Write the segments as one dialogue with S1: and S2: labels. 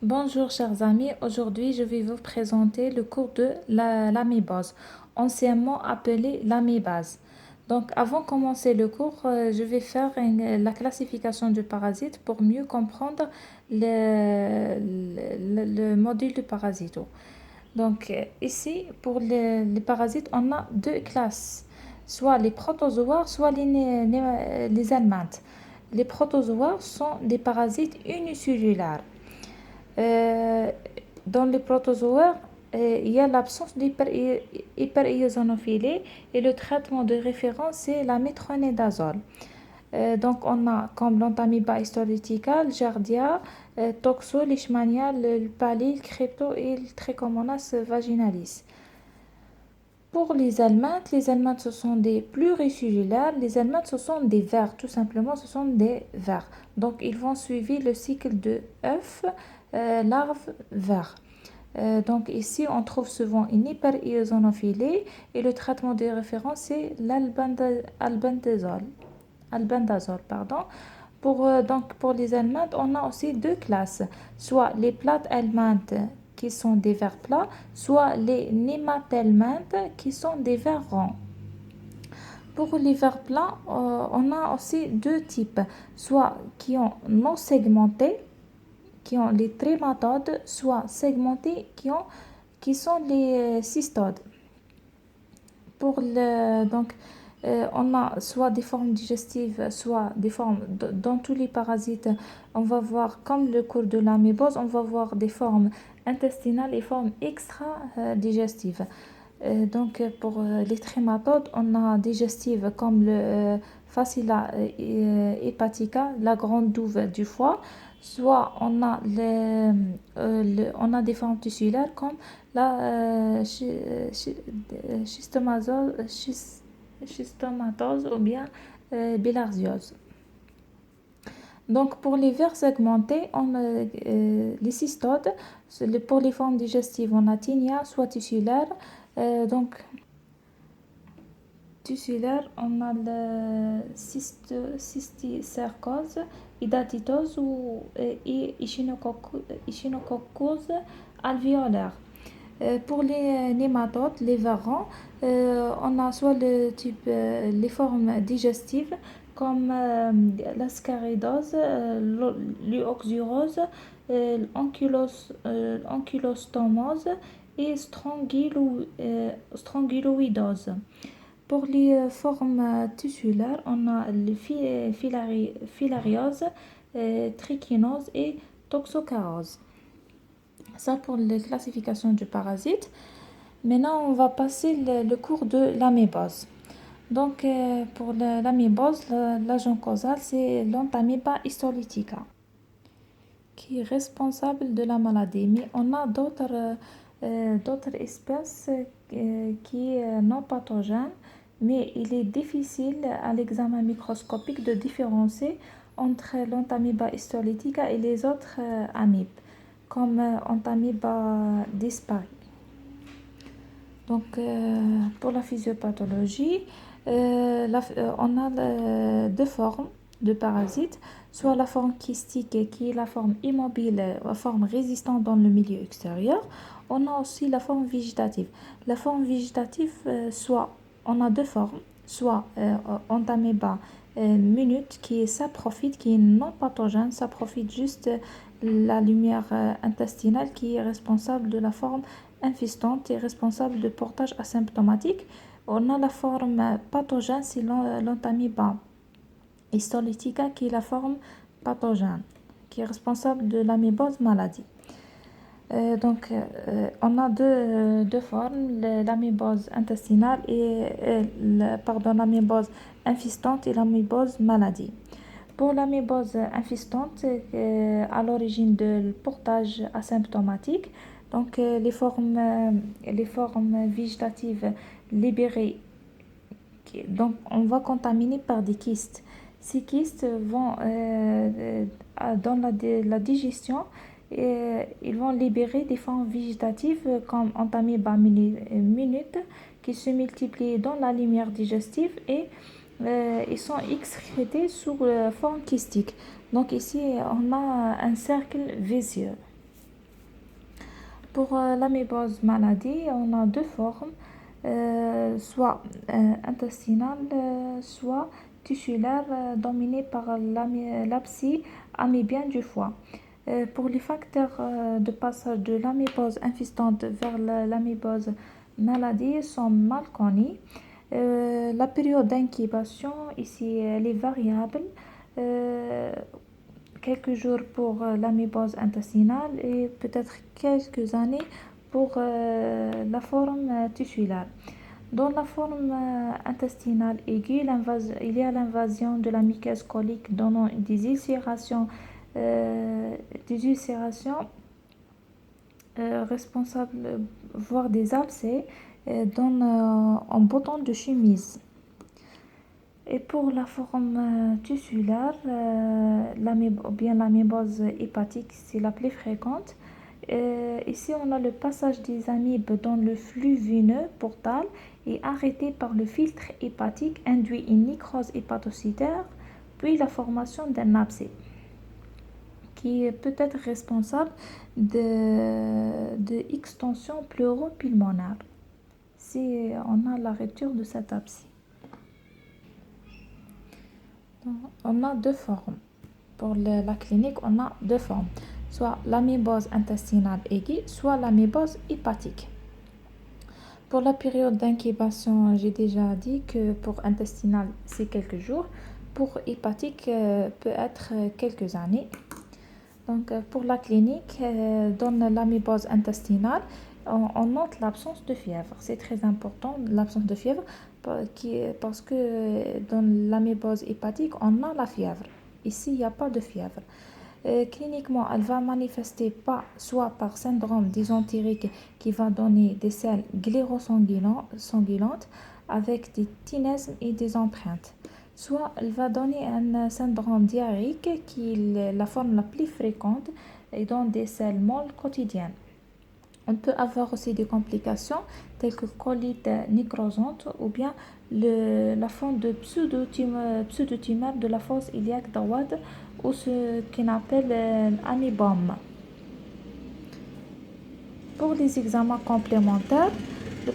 S1: Bonjour chers amis, aujourd'hui je vais vous présenter le cours de l'amébase, anciennement appelé l'amébase. Donc avant de commencer le cours, je vais faire la classification du parasite pour mieux comprendre le module du parasito. Donc ici pour les parasites, on a deux classes, soit les protozoaires, soit les helminthes. Les protozoaires sont des parasites unicellulaires. Euh, Dans les protozoaires, il y a l'absence d'hypereosinophilie et le traitement de référence c'est la métronidazole. Donc on a comme l'Entamoeba histolytica, le Giardia, Toxo, Leishmania, le Palil, Crypto et le Trichomonas vaginalis. Pour les helminthes ce sont des pluricellulaires, les helminthes ce sont des vers, tout simplement ce sont des vers. Donc ils vont suivre le cycle de œuf, larve, ver. Donc ici, on trouve souvent une hypereosinophilie et le traitement de référence, c'est albendazole. Pardon. Pour les helminthes, on a aussi deux classes, soit les plates helminthes qui sont des vers plats, soit les nématelminthes qui sont des vers ronds. Pour les vers plats, on a aussi deux types, soit qui ont non segmenté, qui ont les trématodes, soit segmentés, qui sont les cystodes. On a soit des formes digestives, soit des formes dans tous les parasites. On va voir, comme le cours de l'amébose, on va voir des formes intestinales et formes extra-digestives. Pour les trématodes, on a digestives comme le Facilla hepatica, la grande douve du foie. Soit on a des formes tissulaires comme la schistomatose ou bien bilharziose. Donc pour les vers segmentés, les cystodes, pour les formes digestives, on a tinea, soit tissulaire. Donc tissulaire, on a le cysticercose, hydatidose et echinococcus alvéolaire. Pour les nématodes, les varans, on a soit les formes digestives comme l'ascaridose, l'oxyrose, l'ankylostomose et strongyloidose. Pour les formes tissulaires, on a le filariose, trichinose et toxocarose. Ça pour la classification du parasite. Maintenant, on va passer le cours de l'amébose. Donc, pour l'amébose, l'agent causal, c'est l'Entamoeba histolytica, qui est responsable de la maladie. Mais on a d'autres espèces qui sont non pathogènes, mais il est difficile à l'examen microscopique de différencier entre l'Entamoeba histolytica et les autres amibes, comme Entamoeba dispari. Donc, pour la physiopathologie, on a deux formes de parasites, soit la forme kystique qui est la forme immobile, la forme résistante dans le milieu extérieur. On a aussi la forme végétative. La forme végétative, soit on a deux formes, soit Entamoeba minute qui est saprophyte, qui est non pathogène, ça profite juste la lumière intestinale qui est responsable de la forme infestante et responsable de portage asymptomatique. On a la forme pathogène, c'est l'Entamoeba histolytica qui est la forme pathogène, qui est responsable de l'amébose maladie. On a deux formes, l'amébose intestinale et l'amébose infestante et l'amébose maladie. Pour l'amébose infestante, à l'origine de portage asymptomatique, donc les formes végétatives libérées, donc on va contaminer par des kystes. Ces kystes vont dans la digestion, ils vont libérer des formes végétatives comme Entamoeba minute qui se multiplient dans la lumière digestive et ils sont excrétés sous forme kystique. Donc ici, on a un cercle vicieux. Pour l'amébose maladie, on a deux formes, soit intestinale, soit tissulaire, dominée par l'abscie amébien du foie. Pour les facteurs de passage de l'amébose infestante vers l'amébose maladie sont mal connus. La période d'incubation, ici, elle est variable. Euh, Quelques jours pour l'amébose intestinale et peut-être quelques années pour la forme tissulaire. Dans la forme intestinale aiguë, il y a l'invasion de la muqueuse colique donnant euh, des ulcérations responsables, voire des abcès en bouton de chemise. Et pour la forme tissulaire, ou bien l'amébose hépatique, c'est la plus fréquente. Ici, on a le passage des amibes dans le flux veineux portal et arrêté par le filtre hépatique induit une nécrose hépatocytaire, puis la formation d'un abcès qui peut être responsable de extension pleuropulmonaire si on a la rupture de cet abcès. On a deux formes. Pour la clinique, on a deux formes, soit l'amébose intestinale aiguë, soit l'amébose hépatique. Pour la période d'incubation, j'ai déjà dit que pour intestinale, c'est quelques jours. Pour hépatique, peut être quelques années. Donc, pour la clinique, dans l'amébose intestinale, on note l'absence de fièvre. C'est très important, l'absence de fièvre, parce que dans l'amébose hépatique, on a la fièvre. Ici, il n'y a pas de fièvre. Cliniquement, elle va manifester soit par syndrome dysentérique qui va donner des selles glérosanguinantes avec des ténesmes et des empreintes. Soit elle va donner un syndrome diarrhéique qui est la forme la plus fréquente et donne des selles molles quotidiennes. On peut avoir aussi des complications telles que colite nécrosante ou bien la forme de pseudotumeur de la fosse iliaque droite ou ce qu'on appelle amébome. Pour les examens complémentaires, le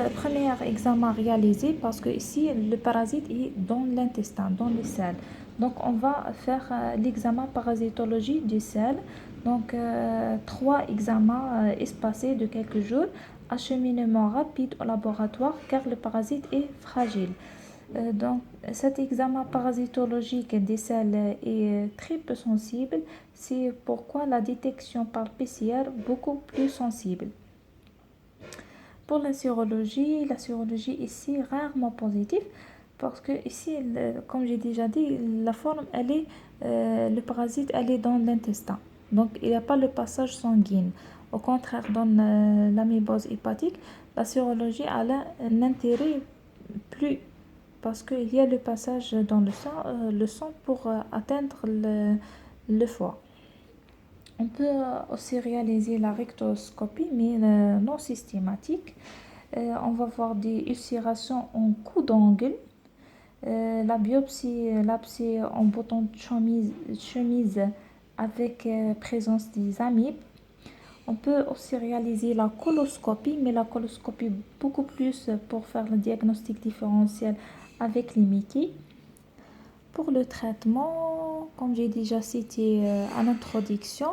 S1: premier examen réalisé, parce que ici le parasite est dans l'intestin, dans les selles. Donc on va faire l'examen parasitologie du sel. Donc 3 examens espacés de quelques jours, acheminement rapide au laboratoire car le parasite est fragile. Donc cet examen parasitologique des selles est très peu sensible, c'est pourquoi la détection par PCR est beaucoup plus sensible. Pour la sérologie ici est rarement positive parce que ici, comme j'ai déjà dit, la forme, le parasite, elle est dans l'intestin. Donc, il n'y a pas le passage sanguin. Au contraire, dans l'amébose hépatique, la sérologie a un intérêt plus parce qu'il y a le passage dans le sang pour atteindre le foie. On peut aussi réaliser la rectoscopie, mais non systématique. On va voir des ulcérations en coup d'angle. La biopsie, l'abcès en bouton de chemise avec présence des amibes. On peut aussi réaliser la coloscopie, mais la coloscopie beaucoup plus pour faire le diagnostic différentiel avec les Mickey. Pour le traitement, comme j'ai déjà cité à l'introduction,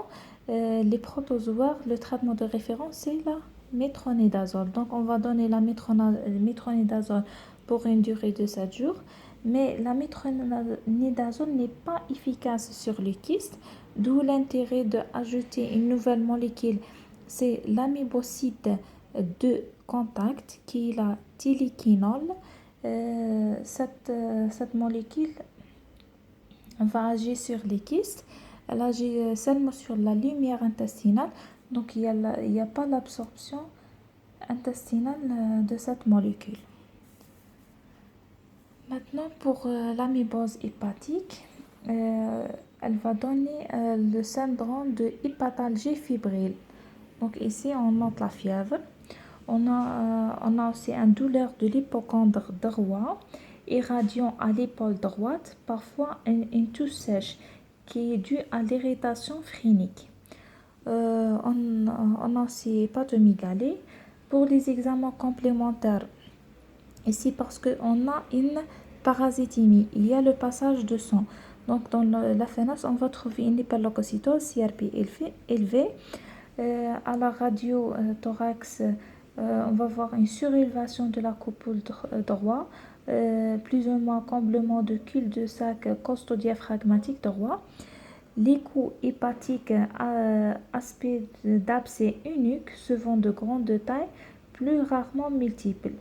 S1: les protozoaires, le traitement de référence, c'est la métronidazole. Donc, on va donner la métronidazole pour une durée de 7 jours. Mais la métronidazole n'est pas efficace sur les kystes, d'où l'intérêt d'ajouter une nouvelle molécule. C'est l'amibocide de contact qui est la tiliquinol. Cette molécule va agir sur les kystes. Elle agit seulement sur la lumière intestinale. Donc, il n'y a pas l'absorption intestinale de cette molécule. Maintenant, pour l'amébose hépatique, elle va donner le syndrome de hépatalgie fébrile. Donc, ici, on note la fièvre. On a aussi une douleur de l'hypocondre droit, irradiant à l'épaule droite, parfois une toux sèche qui est due à l'irritation phrénique. on a aussi pathomygalie. Pour les examens complémentaires, ici parce qu'on a une parasitémie, il y a le passage de sang. Donc dans la FNAS, on va trouver une hyperleucocytose CRP élevée. À la radio thorax, on va voir une surélévation de la coupole droit, plus ou moins comblement de cul-de-sac costodiaphragmatique droit. L'écho hépatique, aspect d'abcès unique, souvent de grande taille, plus rarement multiple.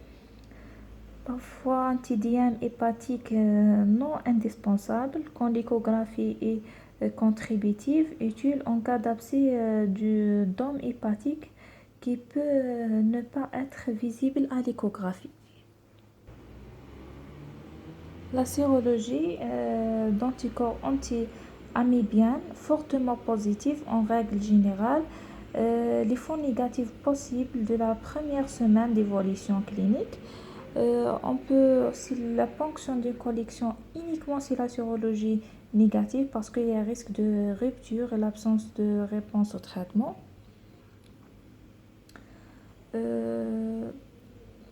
S1: Parfois, antidième hépatique non indispensable quand l'échographie est contributive, utile en cas d'abcès du dôme hépatique qui peut ne pas être visible à l'échographie. La sérologie d'anticorps anti-amibiens fortement positive en règle générale. Les faux négatifs possibles de la première semaine d'évolution clinique. On peut aussi la ponction d'une collection uniquement si la sérologie négative parce qu'il y a risque de rupture et l'absence de réponse au traitement.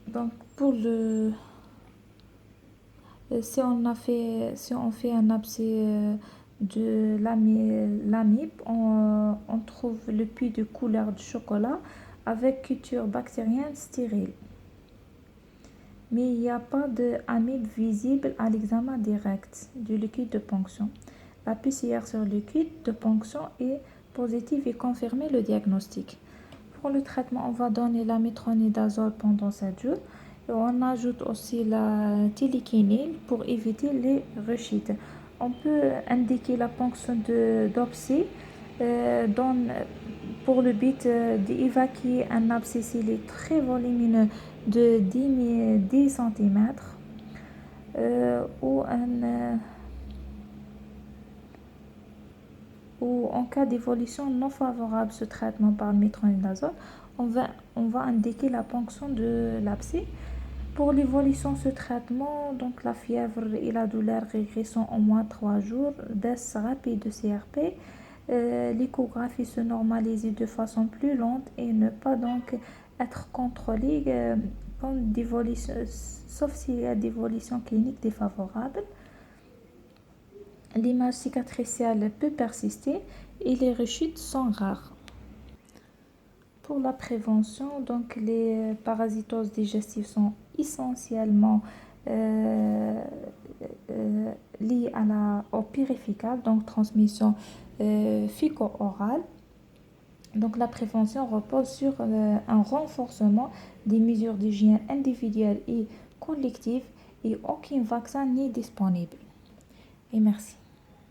S1: Donc pour le si on fait un abcès de l'amibe, on trouve le puits de couleur de chocolat avec culture bactérienne stérile. Mais il n'y a pas d'amibe visible à l'examen direct du liquide de ponction. La PCR sur le liquide de ponction est positive et confirme le diagnostic. Pour le traitement, on va donner la métronidazole pendant 7 jours. Et on ajoute aussi la télékinine pour éviter les rechutes. On peut indiquer la ponction d'abcès pour le but d'évacuer un abcès s'il est très volumineux de 10 cm ou en cas d'évolution non favorable à ce traitement par le métronidazole, on va indiquer la ponction de l'abcès. Pour l'évolution de ce traitement, donc la fièvre et la douleur régressent en moins 3 jours, tests rapides de CRP, l'échographie se normalise de façon plus lente et ne pas donc être contrôlée sauf s'il y a d'évolution clinique défavorable. L'image cicatricielle peut persister et les rechutes sont rares. Pour la prévention, donc les parasitoses digestives sont essentiellement liées au périphérique, donc transmission féco-orale. Donc la prévention repose sur un renforcement des mesures d'hygiène individuelles et collectives et aucun vaccin n'est disponible. Et merci.